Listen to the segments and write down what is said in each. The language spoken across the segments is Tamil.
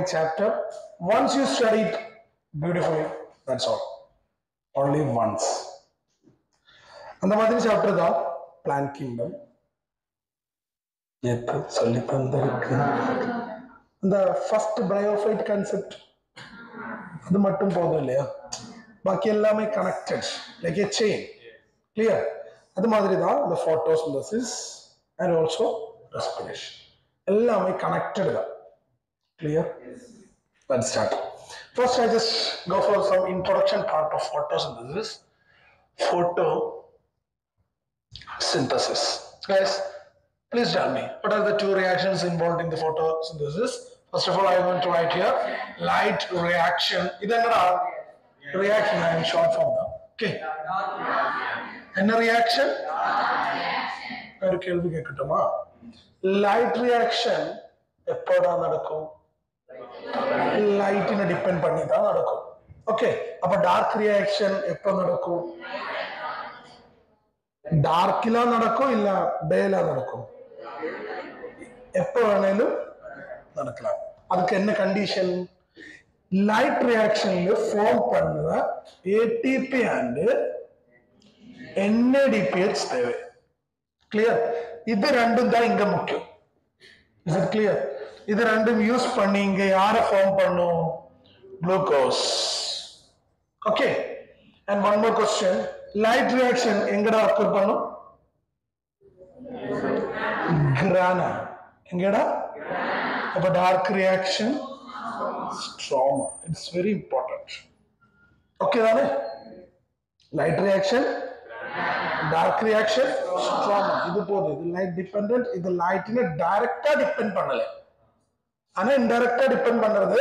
ongoing chapter. Once you study it beautifully, that's all. Only once. அந்த மாதிரி சாப்டர் தான் பிளான்ட் கிங்டம். நேத்து சொல்லி தந்திருக்கு இந்த ஃபர்ஸ்ட் பயோஃபைட் கான்செப்ட், அது மட்டும் போதும் இல்லையா? பாக்கி எல்லாமே connected like a chain. Clear? அது மாதிரி தான் இந்த ஃபோட்டோசிந்தசிஸ் அண்ட் ஆல்சோ ரெஸ்பிரேஷன் எல்லாமே கனெக்டட் தான். Clear? Let's start. First, I just go for some introduction part of photosynthesis. Photosynthesis. Guys, please tell me, what are the two reactions involved in the photosynthesis? First of all, I want to write here light reaction. This is reaction in short form. Okay. What reaction? Light reaction. Light in a depend பண்ணி தான் நடக்கும். ஓகே, அப்ப டார்க் ரியாக்ஷன் எப்ப நடக்கும்? டார்க்ல நடக்கும் இல்ல டேல நடக்கும்? எப்ப வேணாலும் நடக்கலாம். அதுக்கு என்ன கண்டிஷன்? லைட் ரியாக்ஷன்ல ஃபார்ம் பண்ணுற ATP and NADPH தேவை. கிளியர்? இது ரெண்டும் தான் இங்க முக்கியம். Is it clear? இது ரெண்டும் யூஸ் பண்ணி இங்க யார ஃபார்ம் பண்ணும்? Glucose. Okay, and one more question, light reaction எங்கடா occur பண்ணும்? grana. எங்கடா? அப்ப dark reaction stroma. It's very important. Okay தானே? light reaction, dark reaction, stroma. இது போதும். இது light dependent, இது light ல டைரக்டா டிபெண்ட் பண்ணல. ஆனா இன்டைரக்டா டிபெண்ட் பண்றது.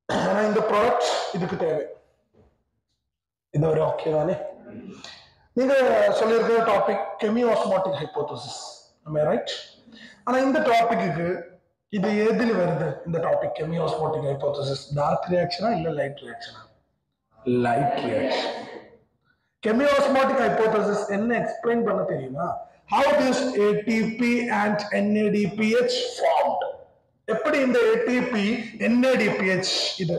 ஆனா இந்த ப்ராடக்ட் இதுக்கு தேவை. இது ஒரு ஓகே தானே? நீங்க சொல்லியிருக்கிற topic chemiosmotic hypothesis. am I right? ஆனா இந்த டாபிக்கு இது எதில வருது? இந்த டாபிக் கெமியோஸ்மோட்டிக் ஹைபோதசிஸ் டார்க் ரியாக்ஷனா இல்ல லைட் ரியாக்ஷனா? Light reaction. கெமியோஸ்மோட்டிக் ஹைபோதசிஸ் என்ன எக்ஸ்பிளைன் பண்ண தெரியுமா? how this ATP and NADPH formed. எப்படி இந்த ATP NADPH இது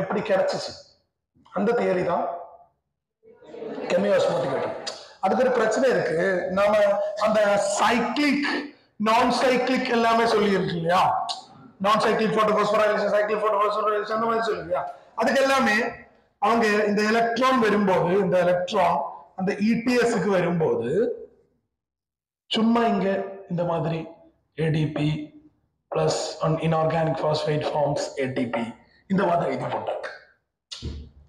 எப்படி கிடைச்சிச்சு? அந்த தியரி தான் கெமியோஸ்மோட்டிக் ஹைபோதசிஸ். அதுக்கு ஒரு பிரச்சனை இருக்கு. நாம அந்த சைக்ளிக் நான் சைக்ளிக் எல்லாமே சொல்லி இருக்கு இல்லையா? நான் சைக்ளிக் போட்டோபாஸ்போரைலேஷன், சைக்ளிக் போட்டோபாஸ்போரைலேஷன் அந்த மாதிரி சொல்லுங்க. அதுக்கு எல்லாமே அவங்க இந்த எலக்ட்ரான் வரும்போது, இந்த எலக்ட்ரான் அந்த ETSக்கு வரும்போது சும்மா இங்க இந்த மாதிரி ADP plus on inorganic phosphate forms ATP இந்த மாதிரி எழுதி போட்டாங்க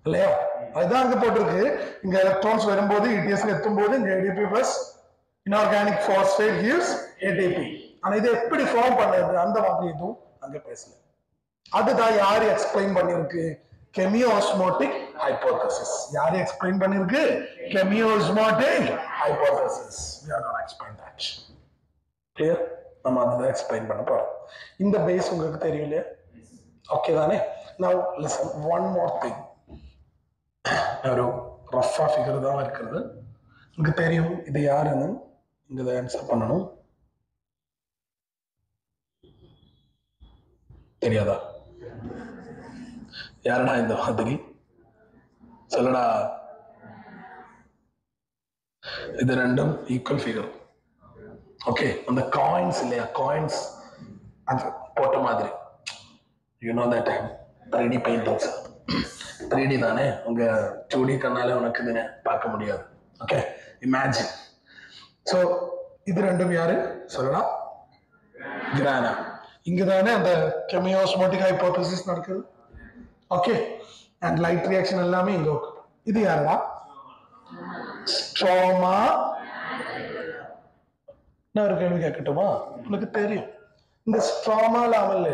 இல்லையா? அதுதான் அங்க போட்டிருக்கு. இங்க எலக்ட்ரான்ஸ் வரும்போது ETSக்கு எத்தும்போது இங்க ADP plus inorganic phosphate gives ATP. ஆனா இது எப்படி ஃபார்ம் பண்ணது அந்த மாதிரி இதுவும் அங்க பேசல. அதுதான் யாரு எக்ஸ்பிளைன் பண்ணிருக்கு? கெமியோஸ்மோட்டிக் ஹைபோதசிஸ். யாரு எக்ஸ்பிளைன் பண்ணிருக்கு? கெமியோஸ்மோட்டிக் hypothesis. we are going to explain that. clear? நம்ம அதை எக்ஸ்பிளைன் பண்ண போறோம். இந்த பேஸ் உங்களுக்கு தெரியும் இல்லையா? ஓகே தானே? now listen, one more thing. ஒரு ரஃபா ஃபிகர் தான் இருக்கிறது. உங்களுக்கு தெரியும் இது யாருன்னு இங்க ஆன்சர் பண்ணணும். தெரியாதா? யாருடா இந்த மாதிரி சொல்லடா. இது ரெண்டும் ஈக்குவல் ஃபிகர். ஓகே, அந்த காயின்ஸ் இல்லையா? காயின்ஸ் அது போட்ட மாதிரி. You know that 3D paintings. 3D தானே, உங்க 2D கண்ணால உனக்கு இதுன்னு பார்க்க முடியாது. Okay, imagine. ஸோ இது ரெண்டும் யாரு சொல்லலாம்? கிரானா. இங்க தானே அந்த கெமியோஸ்மோட்டிக் ஹைபோதசிஸ் நடக்குது. ஓகே, அண்ட் லைட் ரியாக்ஷன் எல்லாமே இங்க. இது யாருடா? ஸ்ட்ரோமா. நான் ஒரு கேள்வி கேட்கட்டுமா? உங்களுக்கு தெரியும் இந்த ஸ்ட்ரோமா லெவல்ல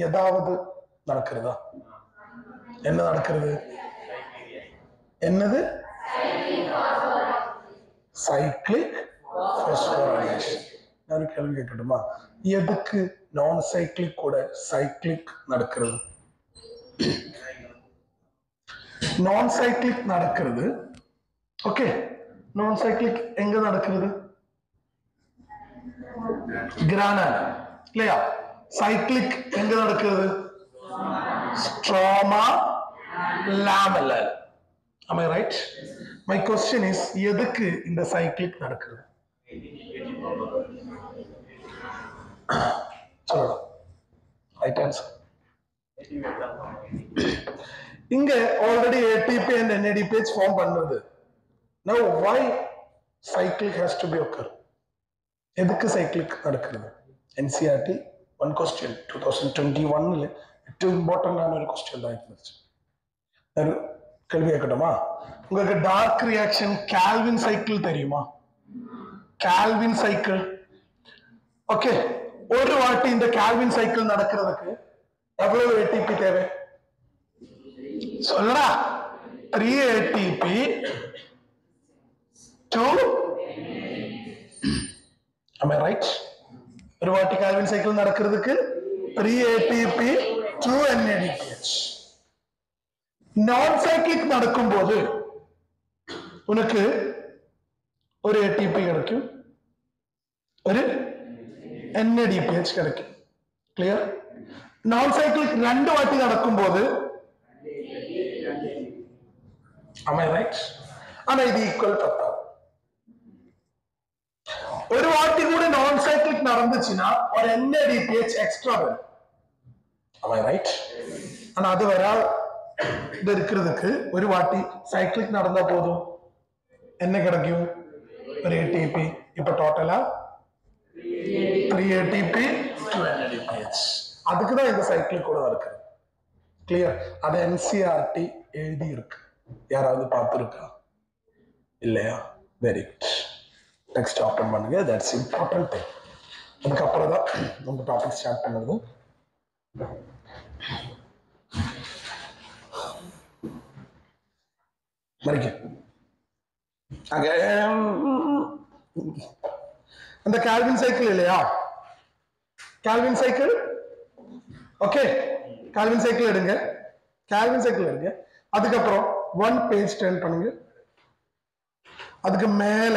ஏதாவது நடக்கிறதா? என்ன நடக்கிறது? என்னது? சைக்ளிக் பாஸ்போரைலேஷன். நான் ஒரு கேள்வி கேட்கட்டுமா? எதுக்கு நான் சைக்ளிக் கூட சைக்ளிக் நடக்கிறது? நான் சைக்ளிக் நடக்கிறது. ஓகே, நான் சைக்ளிக் எங்க நடக்கிறது? கிரானா இல்லையா? சைக்ளிக் எங்க நடக்கிறது? Stroma lamellal. Am I right? My question is, எதுக்கு இந்த சைக்கிளிக் நடக்குது? சொல்லலாம். Right answer. இங்க already ATP and NADPH form பண்ணுது. Now why cyclic has to be occur? எதுக்கு சைக்கிளிக் நடக்குது? NCERT one question 2021 too important ஆன ஒரு question தான் இருந்துச்சு. கேள்வி கேட்கட்டுமா? உங்களுக்கு டார்க் ரியாக்ஷன் கால்வின் சைக்கிள் தெரியுமா? Calvin cycle. ஓகே, ஒரு வாட்டி இந்த கால்வின் சைக்கிள் நடக்கிறதுக்கு எவ்வளவு ATP தேவை? சொல்லடா. 3 ATP to am I right? ஒரு வாட்டி கால்வின் சைக்கிள் நடக்கிறதுக்கு 3 ATP 2 NADPH. நான் சைக்கிளிக் நடக்கும்போது உனக்கு ஒரு ATP கிடைக்கும், ஒரு NADPH கிடைக்கும். கிளியர்? நான் சைக்கிளிக் 2 வாட்டி நடக்கும்போது am I right? ஆனா இது ஈக்குவல் பத்தாது. ஒரு வாட்டி கூட நான் சைக்கிளிக் நடந்துச்சுன்னா ஒரு NADPH எக்ஸ்ட்ரா வரும். am I right? ஆனா அது வர இது இருக்கிறதுக்கு ஒரு வாட்டி சைக்கிளிக் நடந்தா போதும், என்ன கிடைக்கும்? ஒரு ATP. இப்ப டோட்டலா 3 ATP 2 NADPH. அதுக்கு தான் இந்த சைக்கிளிக் கூட இருக்குது. கிளியர்? அது NCERT எழுதி இருக்கு. யாராவது பார்த்துருக்கா? இல்லையா? Very good. நெக்ஸ்ட் ஓபன் பண்ணுங்க. That's important thing. அதுக்கப்புறம் தான் நம்ம டாபிக் ஸ்டார்ட் பண்ணுறது. அந்த கால்வின் சைக்கிள் இல்லையா? Calvin cycle. Okay, Calvin cycle எடுங்க. கால்வின் சைக்கிள் எடுங்க. அதுக்கப்புறம் 1 பேஜ் டர்ன் பண்ணுங்க. அதுக்கு மேல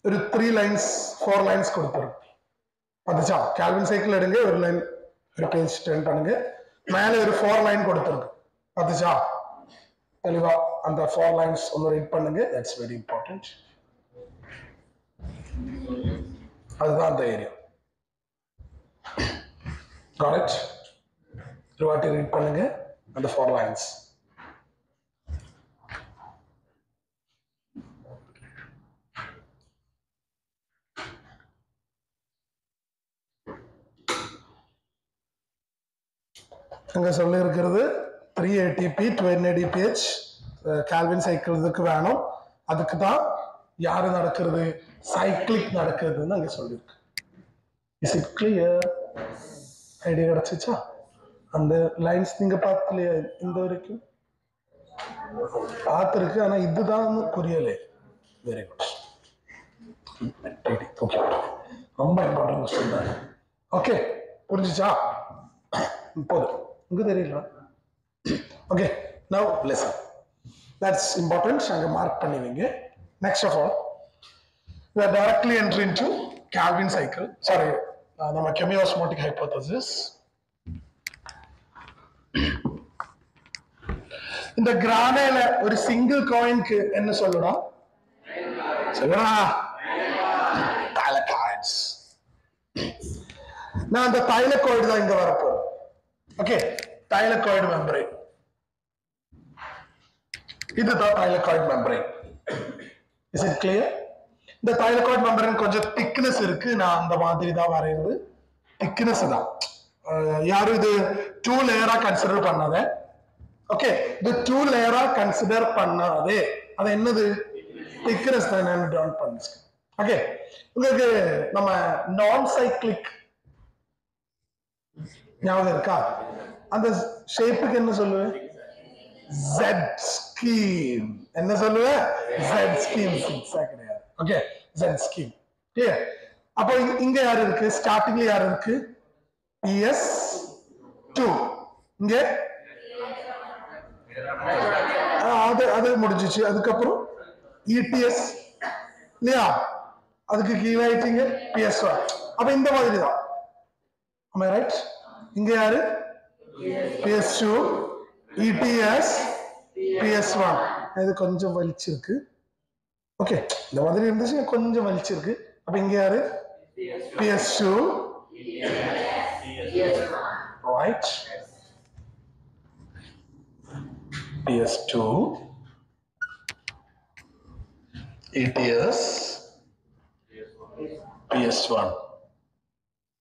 ஒரு 3 லைன்ஸ் 4 லைன்ஸ் கொடுத்துரும். அதுச்சா கால்வின் சைக்கிள் எடுங்க. ஒரு லைன் ஒரு பேஜ் டர்ன் பண்ணுங்க. மேல ஒரு 4 லைன் கொடுத்துருக்கு. அதுச்சா தெளிவா அந்த 4 லைன்ஸ் ஒன்று ரீட் பண்ணுங்க. That's very important. அதுதான் அந்த ஏரியா. Got it? ஒரு வாட்டி ரீட் பண்ணுங்க அந்த 4 லைன்ஸ். அங்க சொல்லி இருக்கிறது 3 ATP 2 NADPH கால்வின் சைக்கிளுக்கு வேணும். அதுக்கு தான் யாரு நடக்கிறது? சைக்கிளிக் நடக்கிறதுன்னு அங்க சொல்லியிருக்கு. Is it clear? ஐடியா கிடைச்சிச்சா? அந்த லைன்ஸ் நீங்க பார்க்கலையா? இந்த வரைக்கும் பார்த்துருக்கு, ஆனா இதுதான் புரியலை. Very good. ஓகே, ரொம்ப இம்பார்ட்டன்ட் கொஸ்டின் தான். ஓகே, புரிஞ்சுச்சா? போதும், உங்க தெரியல. Okay, now listen. That's important. அங்க மார்க் பண்ணுவீங்க. Next of all we are directly entering into Calvin cycle. Sorry, நம்ம chemiosmotic hypothesis. இந்த கிரானைல ஒரு சிங்கிள் காயின்க்கு என்ன சொல்லலாம்? சொல்லுடா. தைலகாய்ட்ஸ். நான் அந்த தைலகாய்டு தான் இங்க வரப்போறேன். Okay, thylakoid membrane. இதுதான் thylakoid membrane. Is it clear? இந்த தைலகாய்டு மெம்பரேன் கொஞ்சம் திக்னஸ் இருக்கு. நான் அந்த மாதிரி தான் வரையுது. திக்னஸ் தான். யாரும் இது 2 லேயரா கன்சிடர் பண்ணாத. ஓகே, இது 2 லேயரா கன்சிடர் பண்ணாதே. அது என்னது? திக்னஸ் தான். நான் டவுன் பண்ணி. ஓகே, உங்களுக்கு நம்ம நான் சைக்கிளிக் ஞாபகம் இருக்கா? அந்த ஷேப்புக்கு என்ன சொல்லுவேன்? Z scheme. என்ன சொல்லுவேன்? Z scheme. கிடையாது. Okay, Z scheme. கிளியர்? அப்போ இங்க யாரு இருக்கு? ஸ்டார்டிங்ல யாரு இருக்கு? PS2. இங்க அது முடிஞ்சிச்சு. அதுக்கப்புறம் ETS இல்லையா? அதுக்கு கீழே ஆயிட்டீங்க PS1. அப்ப இந்த மாதிரி தான். Am I right? இங்க யாரு? PS2 ETS PS1 இது கொஞ்சம் வலிச்சிருக்கு ஓகே இந்த மாதிரி இருந்துச்சு கொஞ்சம் வலிச்சிருக்கு அப்ப இங்க யாரு PS2 right PS2 ETS PS1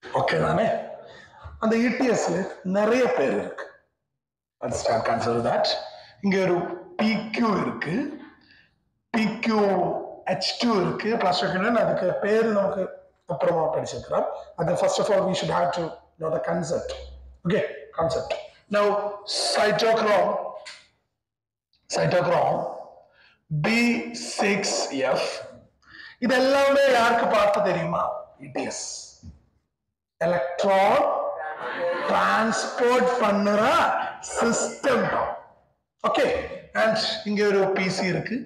okay தானே அந்த ETSல நிறைய பேர் இருக்கு let's start consider that இங்க ஒரு PQ இருக்கு PQH2 இருக்கு பிளாஸ்டிக் அதுக்கு பேரு நமக்கு அப்புறமா படிச்சிருக்கிறோம் அது first of all we should have to know the concept okay concept now cytochrome B6F இதெல்லாமே யாருக்கு பார்த்து தெரியுமா ETS electron transport பண்ணுற system okay and இங்க ஒரு PC இருக்கு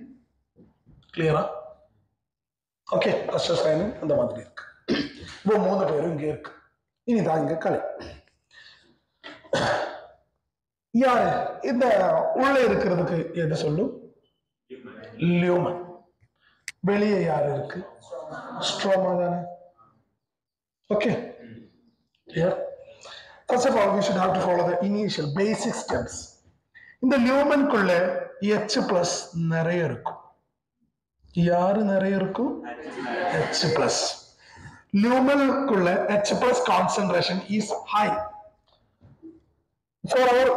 கிளியரா ஓகே ஃபர்ஸ்ட் சைன் அந்த மாதிரி இருக்கு இப்போ மூணு பேரும் இங்க இருக்கு இனிதான் இங்க கலை யாரு இந்த உள்ள இருக்கிறதுக்கு எது சொல்லும் லியூமன் வெளியே யாரு இருக்கு ஸ்ட்ரோமா தானே okay clear first of all we should have to follow the initial basic steps இந்த லியூமன் குள்ள H+ நிறைய இருக்கும் யாரு நிறைய இருக்கும் H+ lumen குள்ள H+ concentration is high for our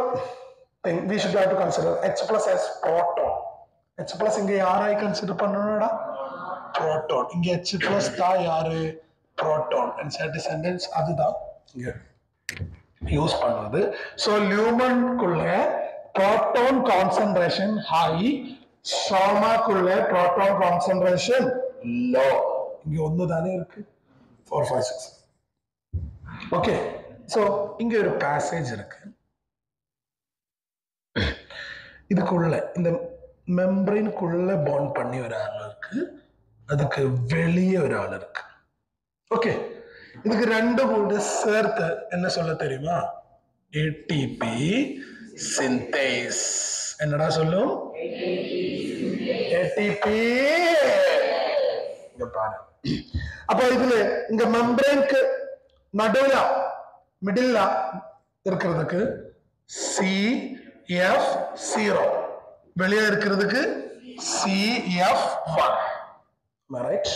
thing we should have to consider H+ as proton H+ இங்க யாரை கன்சிடர் பண்ணனும்டா proton இங்க H+ தான் யாரு proton and certain sentence அதுதான் இங்க யூஸ் பண்றது so lumen குள்ள proton concentration high Stroma குள்ள proton concentration low இங்க ஒன்னு தானே இருக்கு 4 5 6 ஓகே சோ இங்க ஒரு பேசேஜ் இருக்கு இதுக்குள்ள இந்த மெம்பரேன் குள்ள பாண்ட் பண்ணி ஒரு ஆள் இருக்கு அதுக்கு வெளியே ஒரு ஆள் இருக்கு ஓகே இதுக்கு ரெண்டு கூட சேர்த்து என்ன சொல்ல தெரியுமா ATP சிந்தேஸ் என்னடா சொல்லும் ATP இங்க பாரு அப்ப இதுல இங்க மெம்பரேனுக்கு நடுவுல மிடில்ல இருக்கிறதுக்கு CF0 வெளியே இருக்கிறதுக்கு CF1 ரைட்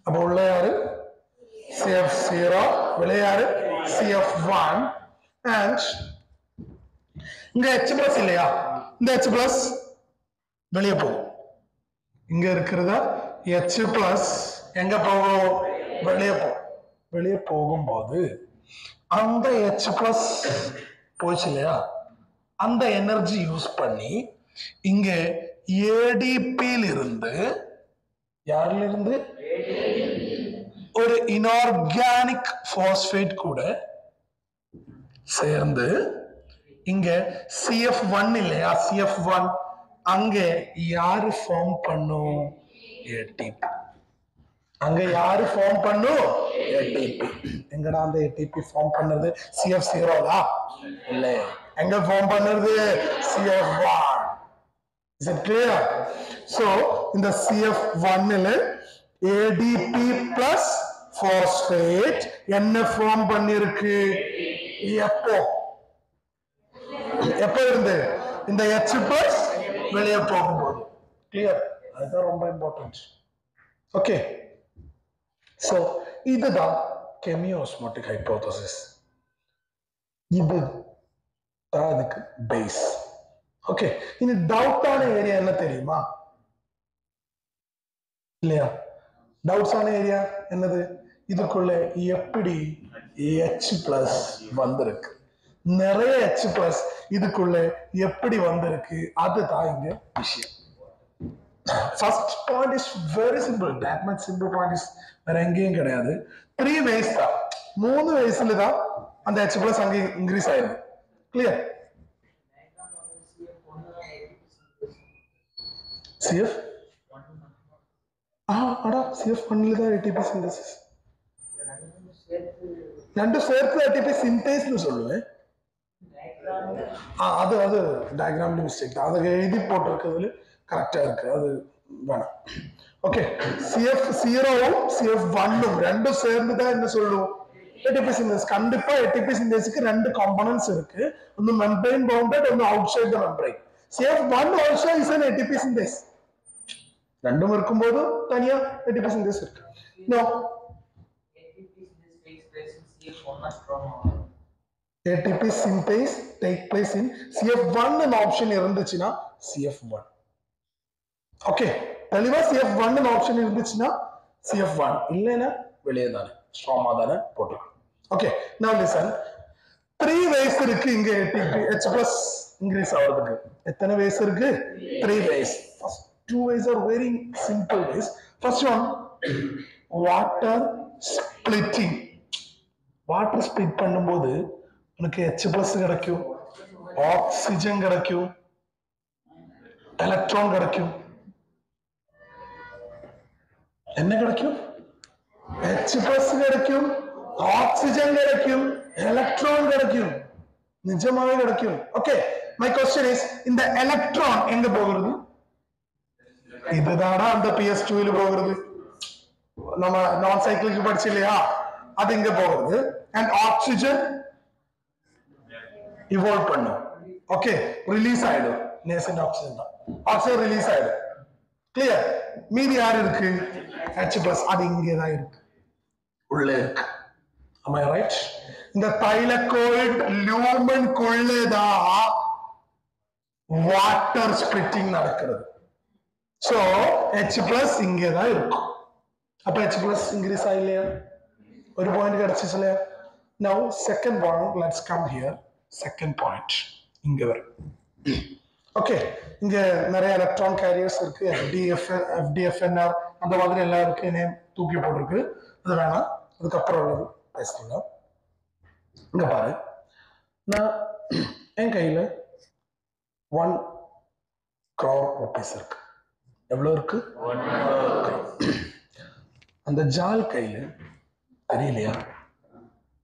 அப்ப உள்ள யாரு CF0 வெளியே யாரு CF1 and இங்க H+ இல்லையா இந்த H+ வெளியே போகும் இங்க இருக்கிறதா H+ எங்க போகும் வெளியே போகும்போது அந்த H+ போச்சு இல்லையா அந்த எனர்ஜி யூஸ் பண்ணி இங்க ADP இருந்து யாரில இருந்து ஒரு இன்ஆர்கானிக் பாஸ்பேட் கூட சேர்ந்து இங்க CF1 இல்லையா CF1 அங்க யாரு ஃபார்ம் பண்ணும் ATP அங்க யாரு ஃபார்ம் பண்ணும் ATP எங்கடா அந்த ATP ஃபார்ம் பண்றது CF0 தான் இல்ல எங்க ஃபார்ம் பண்றது CF1 is it clear so இந்த CF1 ல ADP plus phosphate என்ன ஃபார்ம் பண்ணிருக்கு எப்போ இருந்து இந்த H+ வெளியே போகும்போது கிளியர் அதுதான் ரொம்ப இம்பார்ட்டன்ட் ஓகே சோ இதுதான் கெமியோஸ்மோட்டிக் ஹைபோதசிஸ் இது அதுக்கு பேஸ் ஓகே இனி டவுட்டான ஏரியா என்ன தெரியுமா இல்லையா டவுட்ஸ் ஆன ஏரியா என்னது இதுக்குள்ள எப்படி H+ வந்திருக்கு நிறைய H+ இதுக்குள்ள எப்படி வந்திருக்கு அதுதான் இங்க விஷயம் first point is very simple that much simple point is வேற எங்கேயும் கிடையாது 3 ways தான் 3 waysல தான் அந்த H+ அங்க இன்க்ரீஸ் ஆயிருக்கு கிளியர் CF அடா CF1 ல தான் ATP சிந்தசிஸ் ரெண்டு சேர்த்து ATP சிந்தேஸ் னு சொல்லுவேன் அது டயக்ராம்ல மிஸ்டேக் தான். அதை எழுதி போட்டிருக்கிறதுல கரெக்டா இருக்கு, அது வேணாம். ஓகே, CF0வும் CF1ம் ரெண்டும் சேர்ந்து தான் என்ன சொல்லுவோம், ATP சிந்தேஸ். கண்டிப்பா ATP சிந்தேஸ்க்கு ரெண்டு காம்போனன்ட்ஸ் இருக்கு, ஒன்னு மெம்பரேன் பவுண்டட், ஒன்னு outside the membrane. CF1 also is an ATP synthase. ரெண்டும் இருக்கும்போது தனியா ATP synthase இருக்கு. No, ATP synthase take place in CF1 ன்னு ஆப்ஷன் இருந்துச்சுன்னா CF1. ஓகே, தெளிவா CF1 ன்னு ஆப்ஷன் இருந்துச்சுன்னா CF1, இல்லைன்னா வெளியே தானே ஸ்ட்ராமா தானே போட்டுருக்கோம். ஓகே, now listen, 3 ways இருக்கு இங்க ATP H+ increase ஆகிறதுக்கு. எத்தனை ways இருக்கு? 3 ways. First 2 ways are very simple ways. First one, water splitting. Water split பண்ணும்போது உனக்கு H+ கிடைக்கும், ஆக்சிஜன் கிடைக்கும், எலக்ட்ரான் கிடைக்கும். என்ன கிடைக்கும்? H+ கிடைக்கும், ஆக்சிஜன் கிடைக்கும், எலக்ட்ரான் கிடைக்கும். நிஜமாவே கிடைக்கும். ஓகே, மை क्वेश्चन இஸ், இந்த எலக்ட்ரான் எங்க போகிறது? இதுதானா அந்த PS2 ல போகிறது, நம்ம நான் சைக்கிளுக்கு படிச்சு இல்லையா, அது இங்க போகிறது. அண்ட் ஆக்சிஜன் இவால்வ் பண்ணும். ஓகே, ரிலீஸ் ஆயிடும். நேசன்ட் ஆக்சிஜன் தான், ஆக்சிஜன் ரிலீஸ் ஆயிடும். கிளியர்? மீதி யார் இருக்கு? H+, அது இங்கே தான் இருக்கு, உள்ளே இருக்கு. Am I right? இந்த தைலகோயிட் லியூமனுக்குள்ளேதான் வாட்டர் ஸ்பிளிட்டிங் நடக்கிறது. சோ H+ இங்கே தான் இருக்கும். அப்ப H+ இன்க்ரீஸ் ஆயில்லையா? ஒரு பாயிண்ட் கிடைச்சிச்சு இல்லையா? Now second one, let's come here. Second point இங்க வரும். ஓகே, இங்க நிறைய எலக்ட்ரான் கேரியர்ஸ் இருக்கு, FDFNR அந்த மாதிரி எல்லாம் இருக்கு, நேம் தூக்கி போட்டிருக்கு, அது வேணாம், அதுக்கப்புறம் உள்ளது பேசலாம். இங்க பாரு, நான் என் கையில 1 crore rupees இருக்கு. எவ்வளவு இருக்கு? 1 crore. அந்த ஜால் கையில தெரியலையா,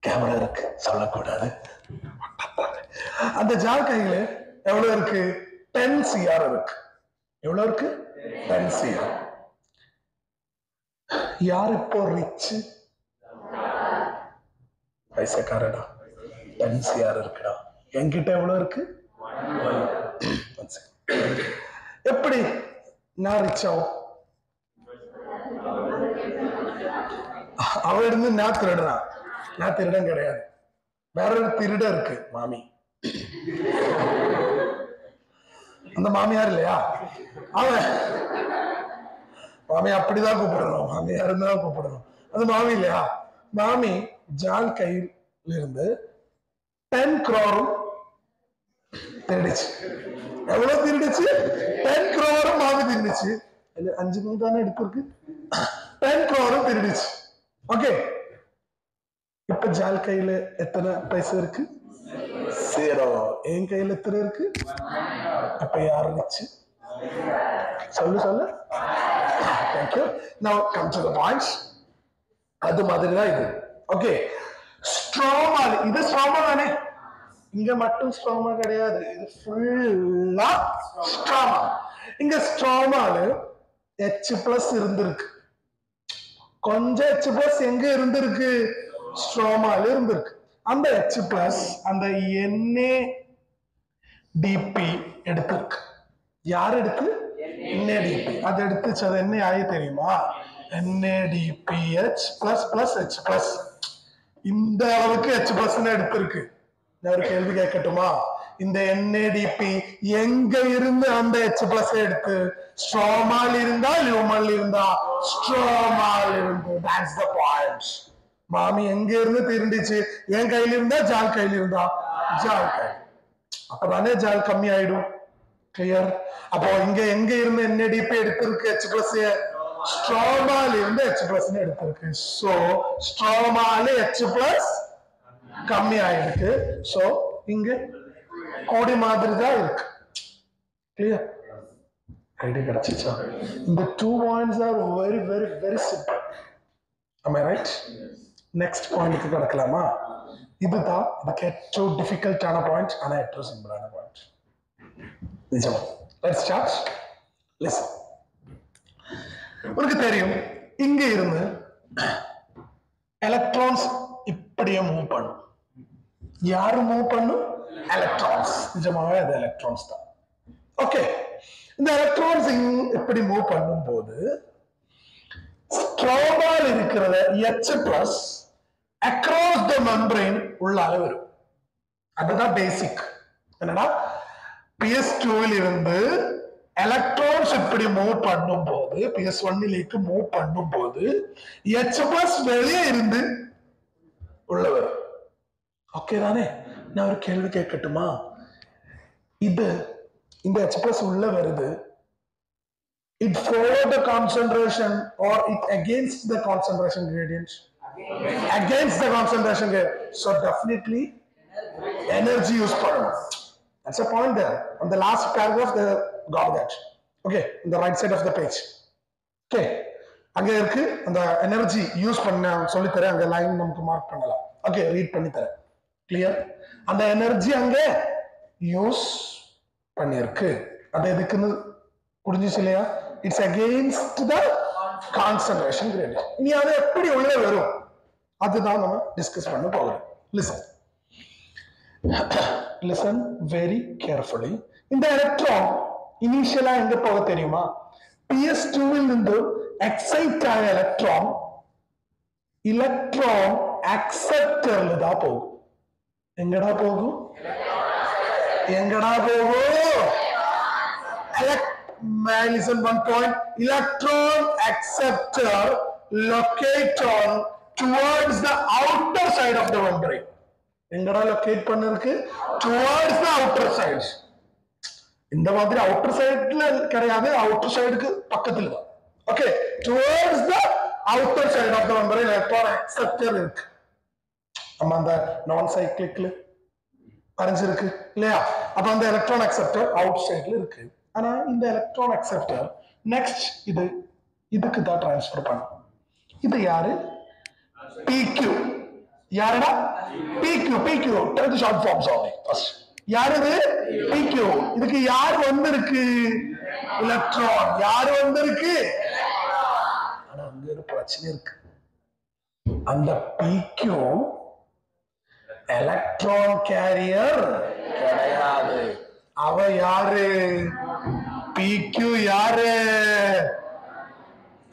கேமரா இருக்கு, சொல்லக்கூடாது. அந்த ஜால் கையில எவ்வளவு இருக்கு? 10 CR இருக்கு. எவ்வளவு இருக்கு? 10 CR. யார் இப்போ ரிச்? பைசக்காரடா. 10 CR இருக்குடா. என்கிட்ட எவ்வளவு இருக்கு? 1. எப்படி நான் ரிச் ஆகும்? அவ இருந்து நான் திருடுறான். நான் திருடன் கிடையாது, வேற ஒரு திருட இருக்கு, மாமி. அந்த மாமியார் இல்லையா, அவன் மாமி அப்படிதான் கூப்பிடணும், மாமியார் தான் கூப்பிடணும். அது மாமி இல்லையா, மாமி ஜால் கையில் இருந்து 10 crore திருடிச்சு. எவ்வளவு திருடிச்சு? 10 crore மாமி திருடிச்சு. 5 தானே எடுத்திருக்கு, 10 crore திருடிச்சு. ஓகே, இப்ப ஜால் கையில எத்தனை பைசா இருக்கு? 0. என் கையில எத்தனை இருக்கு? அப்ப யார் ரிச்? சொல்லு. Thank you. Now come to the points. அது மாதிரி தான் இது. ஓகே, ஸ்ட்ராமா, இது ஸ்ட்ராமா தானே? இங்க மட்டும் ஸ்ட்ராமா கிடையாது, இது ஃபுல்லா ஸ்ட்ராமா. இங்க ஸ்ட்ராமால H+ இருந்திருக்கு, கொஞ்சம் H+ எங்க இருந்திருக்கு? ஸ்ட்ராமால இருந்திருக்கு. அந்த H+ அந்த NADP எடுத்திருக்கு. யார் எடுத்து? NADP. அது எடுத்துச்சு. அது என்ன ஆகி தெரியுமா? NADPH++H+. இந்த அளவுக்கு H+ எடுத்திருக்கு. நான் ஒரு கேள்வி கேட்கட்டுமா? இந்த NADP எங்க இருந்து அந்த H+ எடுத்து? ஸ்ட்ராமால இருந்தா, லியூமல் இருந்தா? ஸ்ட்ராமால இருந்து. That's the point. மாமி எங்க இருந்து திருண்டிச்சு? என் கையில இருந்தா, ஜால் கையில இருந்தா? ஜால் கையில். அப்பதானே ஜால் கம்மி ஆயிடும். கிளியர்? அப்போ இங்க எங்க இருந்து NADP எடுத்திருக்கு? H+. ஸ்ட்ராமால இருந்து H+ எடுத்திருக்கு. சோ ஸ்ட்ராமால H+ கம்மி ஆயிருக்கு. சோ இங்க கோடி மாதிரி தான் இருக்கு. கிளியர்? ஐடியா கிடைச்சிச்சா? இந்த 2 points are very very very simple. Am I right? Next point க்கு கடக்கலாமா? இதுதான் இதுக்கு ഏറ്റവും டிஃபிகல்ட் ஆன பாயிண்ட், ஆனா ഏറ്റവും சிம்பிள் ஆன பாயிண்ட். நிஜமா. Let's start. லிசன். உங்களுக்கு தெரியும், இங்க இருந்து எலக்ட்ரான்ஸ் இப்படியே மூவ் பண்ணும். யாரு மூவ் பண்ணும்? எலக்ட்ரான்ஸ். நிஜமாவே அது எலக்ட்ரான்ஸ் தான். ஓகே, இந்த எலக்ட்ரான்ஸ் இப்படி மூவ் பண்ணும்போது ஸ்ட்ராபால் இருக்கிறத H+ அக்ராஸ் த மெம்பரேன் உள்ளால வரும். அதுதான் பேசிக். என்னன்னா PS2 இருந்து எலக்ட்ரான்ஸ் இப்படி மூவ் பண்ணும் போது, PS1 மூவ் பண்ணும் போது H+ வெளியே இருந்து உள்ள வரும். ஓகே தானே? நான் ஒரு கேள்வி கேட்கட்டுமா? இது இந்த H+ உள்ள வருது, it follow the concentration or it against the concentration gradient? Against the concentration gradient. So definitely energy use பண்ணணும். That's a point there. On the last paragraph they got that. Okay, on the right side of the page. Okay, அங்க இருக்கு அந்த எனர்ஜி யூஸ் பண்ண சொல்லி தரேன். அங்க லைன் நமக்கு மார்க் பண்ணலாம். ஓகே, ரீட் பண்ணி தரேன். கிளியர்? அந்த எனர்ஜி அங்க யூஸ் பண்ணிருக்கு. அது எதுக்குன்னு புரிஞ்சுச்சு இல்லையா? It's against the concentration gradient. இனி அது எப்படி உள்ள வரும் அதுதான் நம்ம டிஸ்கஸ் பண்ண போகிறோம். Listen listen very carefully. இந்த எலக்ட்ரான் இனிஷியலா எங்க போக தெரியுமா? PS2 இருந்து எக்ஸைட் ஆன எலக்ட்ரான் அக்செப்டர்ல தான் போகும். எங்கடா போகும்? எங்கடா போகும்? Listen one point. Electron acceptor locate on towards the outer side of the membrane. எங்கடா லொகேட் பண்ணிருக்கு? Towards the outer sides. இந்த மாதிரி outer sideல கிடையாது, outer sideக்கு பக்கத்துல தான். Okay, towards the outer side of the membrane electron acceptor இருக்கு. நம்ம அந்த நான் சைக்ளிக்ல வரைஞ்சிருக்கு இல்லையா? அப்ப அந்த எலக்ட்ரான் அக்செப்டர் அவுட் சைட்ல இருக்கு. ஆனா இந்த எலக்ட்ரான் அக்செப்டர் நெக்ஸ்ட் இதுக்கு தான் டிரான்ஸ்ஃபர் பண்ணும். இது யாரு? PQ. யாருடா? PQ. PQ tell the short forms only first. யாரு இது? PQ. இதுக்கு யார் வந்திருக்கு? எலக்ட்ரான். யார் வந்திருக்கு? ஆனா அங்க ஒரு பிரச்சனை இருக்கு. அந்த PQ எலக்ட்ரான் கேரியர் கிடையாது. அவ யாரு? PQ யாரு?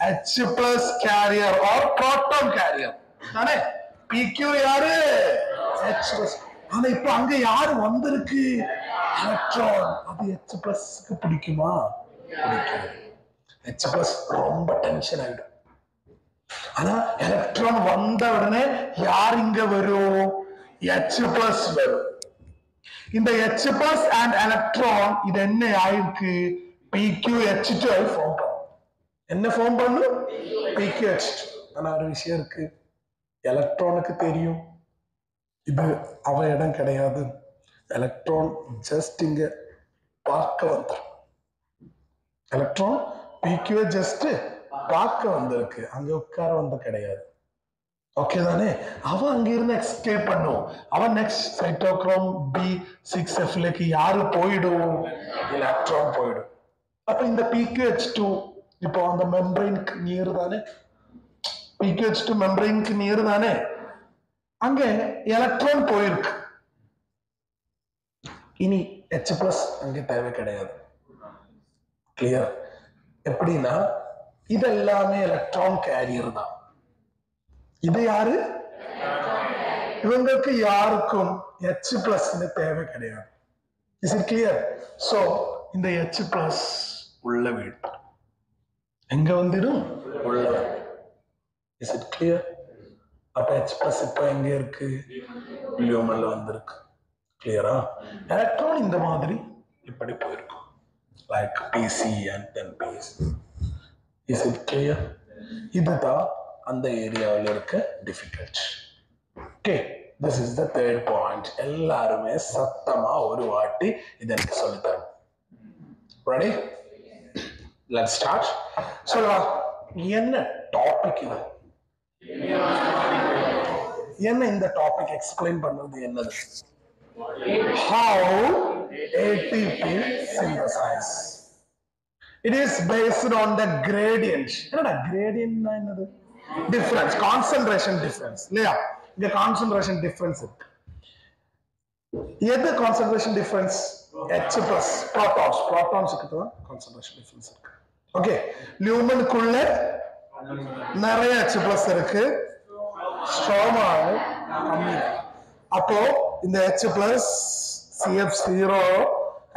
H+ carrier or proton carrier தானே? PQ யாரு? H+. ஆனா இப்ப அங்க யாரு வந்திருக்கு? எலக்ட்ரான். அது H+க்கு பிடிக்குமா? பிடிக்காது. H+ ரொம்ப டென்ஷன் ஆயிடும். ஆனா எலக்ட்ரான் வந்த உடனே யார் இங்க வரும்? H+ வரும். இந்த H+ and எலக்ட்ரான் இது என்ன ஆயிருக்கு? PQH2 ஃபார்ம் பண்ணும். என்ன ஃபார்ம் பண்ணும்? PQH2. ஆனா ஒரு விஷயம் இருக்கு, எலக்ட்ரானுக்கு தெரியும் இது அவ இடம் கிடையாது. எலக்ட்ரான் ஜஸ்ட் இங்க பார்க்க வந்துடும். எலக்ட்ரான் PQ ஜஸ்ட் பார்க்க வந்திருக்கு, அங்க உட்கார வந்து கிடையாது. ஓகே தானே? அவ அங்க இருந்து எஸ்கேப் பண்ணும். அவன் நெக்ஸ்ட் சைட்டோக்ரோம் B6F யாரு போயிடும்? எலக்ட்ரான் போயிடும். அப்ப இந்த PQH2 இப்போ அந்த மெம்பரைனுக்கு நியர் தானே? PQH2 மெம்பரைனுக்கு நியர் தானே? அங்க எலக்ட்ரான் போயிருக்கு. இனி H+ அங்க தேவை கிடையாது. கிளியர்? எப்படின்னா இதெல்லாமே எலக்ட்ரான் கேரியர் தான். இது யாரு? இவங்களுக்கு யாருக்கும் H+ தேவை கிடையாது. Is it clear? So இந்த H+ உள்ள வீடு எங்க வந்துடும்? உள்ள. Is it clear? அப்ப H+ இப்ப எங்க இருக்கு? லியூமன்ல வந்திருக்கு. கிளியரா? எலக்ட்ரான் இந்த மாதிரி இப்படி போயிருக்கும். Like PC and then PC. Is it clear? இதுதான் அந்த ஏரியாவில் இருக்க difficult. Okay, this is the third point. எல்லாருமே சத்தமா ஒரு வாட்டி இதை எனக்கு சொல்லி தரும். ரெடி? Let's start. சொல்லலாம். என்ன டாபிக் இது? என்ன இந்த டாபிக் எக்ஸ்பிளைன் பண்றது என்னது? How ATP synthesize. It is based on the gradient. என்னடா gradient என்னது? Difference, concentration difference. இல்லையா? இங்க concentration difference இருக்கு. எது concentration difference? H plus protons க்கு concentration difference இருக்கு. ஓகே, லியூமனுக்குள்ள நிறைய H plus இருக்கு, ஸ்ட்ரோமால கம்மி. அப்போ இந்த H plus CF0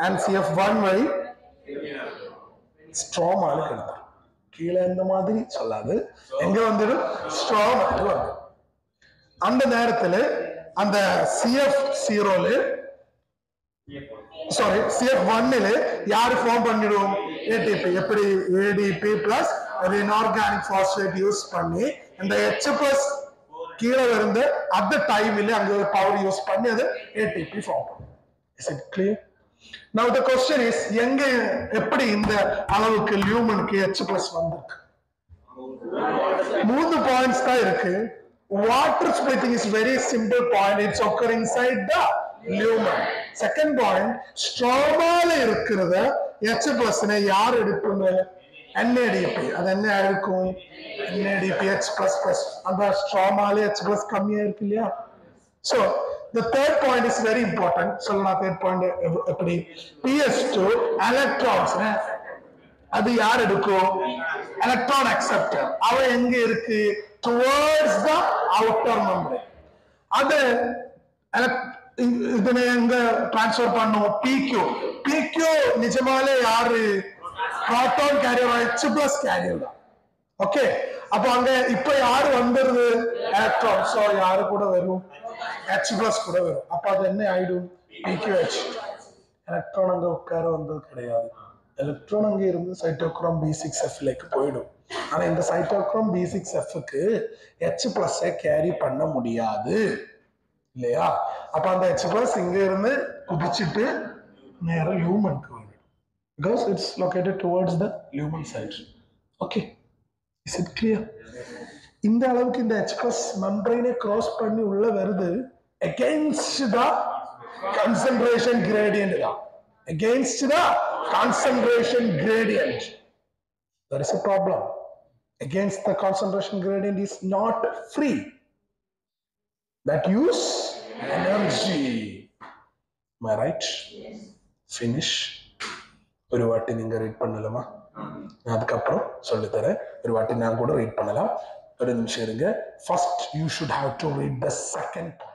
and CF1 வழி ஸ்ட்ரோமால கிடைக்கும். கீழே இந்த மாதிரி சொல்லாது, எங்க வந்துடும்? ஸ்ட்ரோமால வந்துடும். அந்த நேரத்துல அந்த CF0ல CF1ல யாரு ஃபார்ம் பண்ணிடுவோம்? ATP. எப்படி? ADP plus ஒரு inorganic phosphate யூஸ் பண்ணி அந்த H plus கீழே இருந்து அந்த டைம்ல அங்க ஒரு பவர் யூஸ் பண்ணி அது ATP ஃபார்ம் பண்ணும். Is it clear? Now the question is, எங்க எப்படி இந்த அளவுக்கு லியூமனுக்கு H plus வந்திருக்கு? 3 பாயிண்ட்ஸ் தான் இருக்கு. Water splitting is very simple point. It's occurring inside the lumen. Second point, ஸ்ட்ரோமால இருக்கிறத H plus னை யார் எடுப்பாங்க? NADP. அது என்ன இருக்கும்? NADP H plus plus. அந்த ஸ்ட்ரோமால H plus கம்மியா இருக்கு இல்லையா? So the third point is very important. சொல்லலாம் third point எப்படி? PS2 electrons. அது யார் எடுக்கும்? Electron acceptor. அவ எங்க இருக்கு? towards the outer membrane. அது இதனை எங்க டிரான்ஸ்ஃபர் பண்ணும்? PQ நிஜமாலே யாரு? Proton carrier, H plus carrier தான். ஓகே, அப்ப அங்க இப்ப யாரு வந்துருது? எலக்ட்ரான். சோ யாரு கூட வரும்? H plus கூட வரும். அப்ப அது என்ன ஆயிடும்? PQH. எலக்ட்ரான் அங்க உட்கார வந்தது கிடையாது. எலக்ட்ரான் அங்க இருந்து சைட்டோக்ரோம் B6F லைக்கு போயிடும். ஆனா இந்த சைட்டோக்ரோம் B6F-க்கு H plus கேரி பண்ண முடியாது இல்லையா? அப்ப அந்த H plus இங்க இருந்து குதிச்சிட்டு நேர லியூமனுக்கு வரும். Because it's located towards the lumen side. Okay, is it clear? இந்த அளவுக்கு இந்த H plus membrane cross பண்ணி உள்ள வருது against the concentration gradient தான். Against the concentration gradient. There is a problem. Against the concentration gradient is not free. That use energy. Am I right? Yes. Finish. ஒரு வாட்டி நீங்க ரீட் பண்ணலாமா? நான் அதுக்கப்புறம் சொல்லி தரேன். ஒரு வாட்டி நான் கூட ரீட் பண்ணலாம். ஒரு நிமிஷம் இருங்க. First you should have to read the second point.